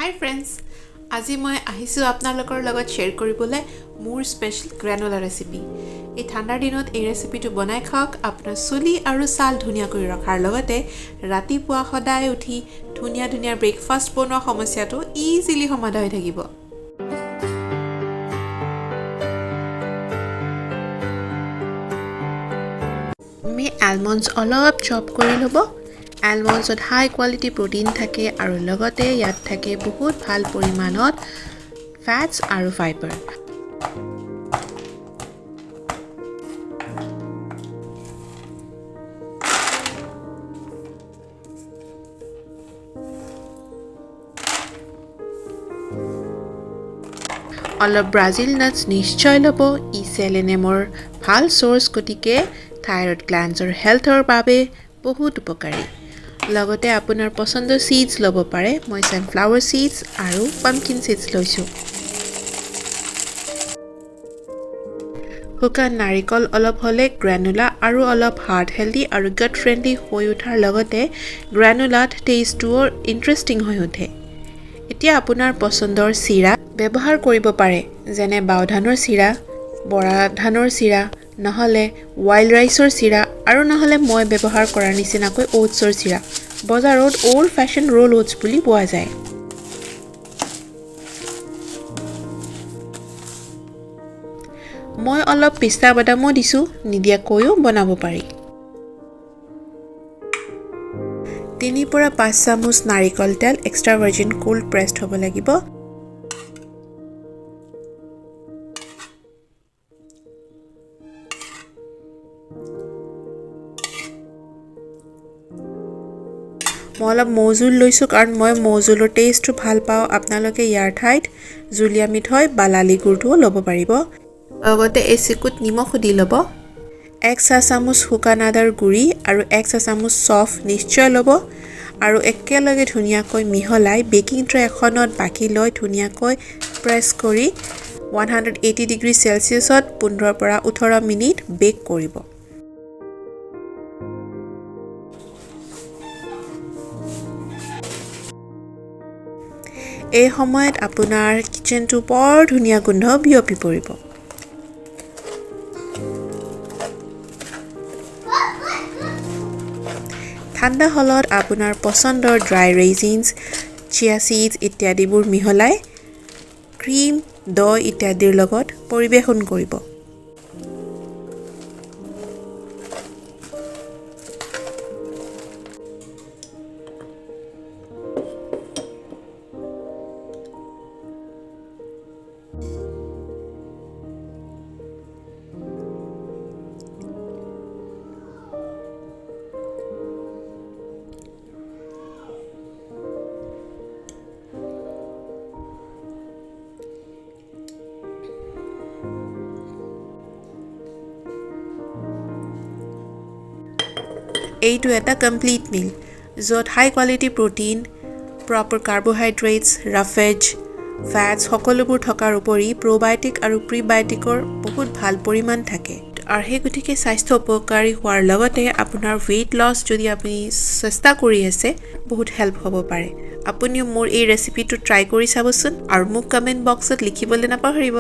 Hi friends, আজি মই আহিছো আপোনালোকৰ লগত শেয়াৰ কৰিবলৈ মোৰ স্পেশাল গ্ৰানোলা ৰেচিপি। এই ঠাণ্ডাৰ দিনত এই ৰেচিপিটো বনাই খাওক, আপোনাৰ চুলি আৰু ছাল ধুনীয়া কৰি ৰখাৰ লগতে ৰাতিপুৱা সদায় উঠি ধুনীয়া ব্ৰেকফাষ্ট বনোৱা সমস্যাটো ইজিলি সমাধান হৈ থাকিব। আমি আলমণ্ডছ অলপ চপ কৰি ল'ব। আলমণ্ডছত হাই কোৱালিটি প্ৰটিন থাকে আৰু লগতে ইয়াত থাকে বহুত ভাল পৰিমাণত ফেটছ আৰু ফাইবাৰ। অলপ ব্ৰাজিল নাটছ নিশ্চয় ল'ব। ই চেলেনিয়ামৰ ভাল চ'ৰ্চ, গতিকে থাইৰয়ড গ্লেণ্ডছৰ হেল্থৰ বাবে বহুত উপকাৰী। লগতে আপোনাৰ পচন্দৰ সিডছ ল'ব পাৰে। মই সানফ্লাৱাৰ সিডছ আৰু পাম্পকিন সিডছ লৈছোঁ। শুকান নাৰিকল অলপ হ'লে গ্ৰানোলা আৰু অলপ হাৰ্ট হেল্ডি আৰু গট ফ্ৰেণ্ডলি হৈ উঠাৰ লগতে গ্ৰানোলাত টেষ্টটোও ইণ্টাৰেষ্টিং হৈ উঠে। এতিয়া আপোনাৰ পচন্দৰ চিৰা ব্যৱহাৰ কৰিব পাৰে, যেনে বাও ধানৰ চিৰা, বৰা ধানৰ চিৰা, নহ'লে ৱাইল্ড ৰাইচৰ চিৰা আৰু নহ'লে মই ব্যৱহাৰ কৰাৰ নিচিনাকৈ ওটছৰ চিৰা। বজাৰত অল্ড ফেশ্বন ৰোল ওটছ বুলি পোৱা যায়। মই অলপ পিস্তা বাদামো দিছোঁ, নিদিয়াকৈও বনাব পাৰি। 3 পৰা 5 চামুচ নাৰিকল তেল এক্সট্ৰা ভাৰ্জিন কোল্ড প্ৰেছড হ'ব লাগিব। মই অলপ মৌজোল লৈছোঁ কাৰণ মই মৌজোলৰ টেষ্টটো ভাল পাওঁ। আপোনালোকে ইয়াৰ ঠাইত জুলীয়া মিঠৈ বা লালি গুড়টোও ল'ব পাৰিব। লগতে এচিকুট নিমখো দি ল'ব। 1 চাহ চামুচ শুকান আদাৰ গুড়ি আৰু 1 চাহ চামুচ চফ নিশ্চয় ল'ব আৰু একেলগে ধুনীয়াকৈ মিহলাই বেকিং ট্ৰে এখনত বাকি লৈ ধুনীয়াকৈ প্ৰেছ কৰি 180 ডিগ্ৰী চেলচিয়াছত 15 পৰা 18 মিনিট বেক কৰিব। এই সময়ত আপোনাৰ কিচেনটো বৰ ধুনীয়া গোন্ধ বিয়পি পৰিব। ঠাণ্ডা হ'লত আপোনাৰ পচন্দৰ ড্ৰাই ৰেজিনছ, চিয়া সিডছ ইত্যাদিবোৰ মিহলাই ক্ৰীম, দৈ ইত্যাদিৰ লগত পৰিৱেশন কৰিব। এইটো এটা কমপ্লিট মিল, য'ত high quality protein, proper carbohydrates, roughage, fats সকলোবোৰ থকাৰ উপৰি প্ৰ'বায়'টিক আৰু প্ৰিবায়'টিকৰ বহুত ভাল পৰিমাণ থাকে। আৰু সেই গতিকে স্বাস্থ্য উপকাৰী হোৱাৰ লগতে আপোনাৰ ৱেইট লছ যদি আপুনি চেষ্টা কৰি আছে বহুত হেল্প হ'ব পাৰে। আপুনিও মোৰ এই ৰেচিপিটো ট্ৰাই কৰি চাবচোন আৰু মোক কমেণ্ট বক্সত লিখিবলৈ নাপাহৰিব।